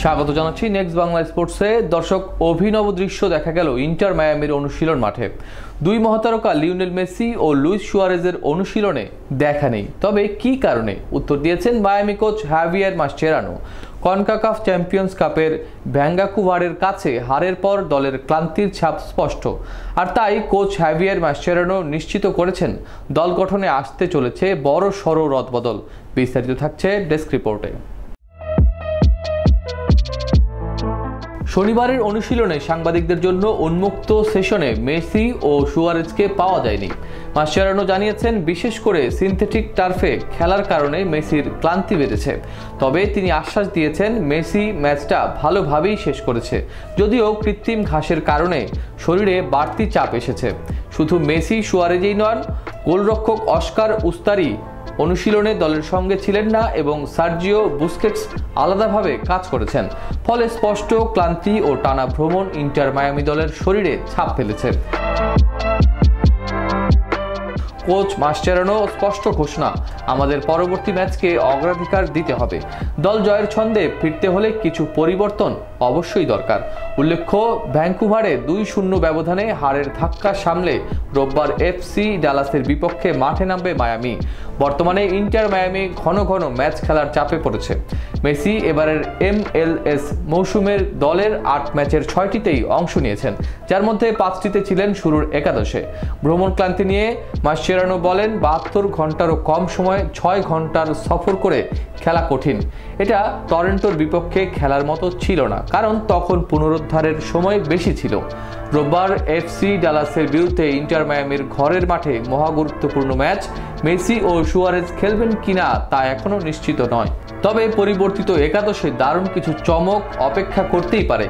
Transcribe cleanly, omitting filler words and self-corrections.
স্বাগত জানাচ্ছি নেক্সট বাংলা স্পোর্টসে। দর্শক, অভিনব দৃশ্য দেখা গেল ইন্টার মায়ামির অনুশীলন মাঠে। দুই মহাতারকা লিওনেল মেসি ও লুইস সুয়ারেজের অনুশীলনে দেখা নেই। তবে কি কারণে? উত্তর দিয়েছেন Miami coach হাভিয়ার Mascherano. CONCACAF champions কাপের ভ্যাঙ্কুভারের কাছে হারের পর দলের ক্লান্তির ছাপ স্পষ্ট। আর তাই কোচ হাভিয়ার মাসচেরানো নিশ্চিত করেছেন দল গঠনে আসতে চলেছে বড় সড় রদবদল। বিস্তারিত থাকছে ডেস্ক রিপোর্টে। শনিবারের অনুশীলনে সাংবাদিকদের জন্য উন্মুক্ত সেশনে মেসি ও সুয়ারেজকে পাওয়া যায়নি। মাসচেরানো জানিয়েছেন, বিশেষ করে সিনথেটিক টার্ফে খেলার কারণে মেসির ক্লান্তি বেড়েছে। তবে তিনি আশ্বাস দিয়েছেন মেসি ম্যাচটা ভালোভাবেই শেষ করেছে, যদিও কৃত্রিম ঘাসের কারণে শরীরে বাড়তি চাপ এসেছে। শুধু মেসি সুয়ারেজই নন, গোলরক্ষক অস্কার উস্তারি অনুশীলনে দলের সঙ্গে ছিলেন না এবং সার্জিও বুস্কেটস আলাদাভাবে কাজ করেছেন। ফলে স্পষ্ট ক্লান্তি ও টানা ভ্রমণ ইন্টার মায়ামি দলের শরীরে ছাপ ফেলেছে। কোচ মাসচেরানো স্পষ্ট ঘোষণা, আমাদের পরবর্তী ম্যাচকে অগ্রাধিকার দিতে হবে। দল জয়ের ছন্দে ফিরতে হলে কিছু পরিবর্তন অবশ্যই দরকার। উল্লেখ্য, ভ্যাঙ্কুভারে 2-0 ব্যবধানে হারের ধাক্কা সামলে রোববার এফসি ডালাসের বিপক্ষে মাঠে নামবে মায়ামি। বর্তমানে ইন্টার মায়ামি ঘন ঘন ম্যাচ খেলার চাপে পড়েছে। মেসি এবারের MLS মৌসুমের দলের 8 ম্যাচের 6টিতেই অংশ নিয়েছেন, যার মধ্যে 5টিতে ছিলেন শুরুর একাদশে। ভ্রমণ ক্লান্তি নিয়ে মাসচেরানো বলেন, 72 ঘন্টারও কম সময়ে 6 ঘন্টার সফর করে খেলা কঠিন। এটা টরন্টোর বিপক্ষে খেলার মতো ছিল না, কারণ তখন পুনরুদ্ধারের সময় বেশি ছিল। রোববার এফসি ডালাসের বিরুদ্ধে ইন্টার মায়ামির ঘরের মাঠে মহা গুরুত্বপূর্ণ ম্যাচ। মেসি ও সুয়ারেজ খেলবেন কিনা তা এখনো নিশ্চিত নয়। তবে পরিবর্তিত একাদশে দারুণ কিছু চমক অপেক্ষা করতেই পারে।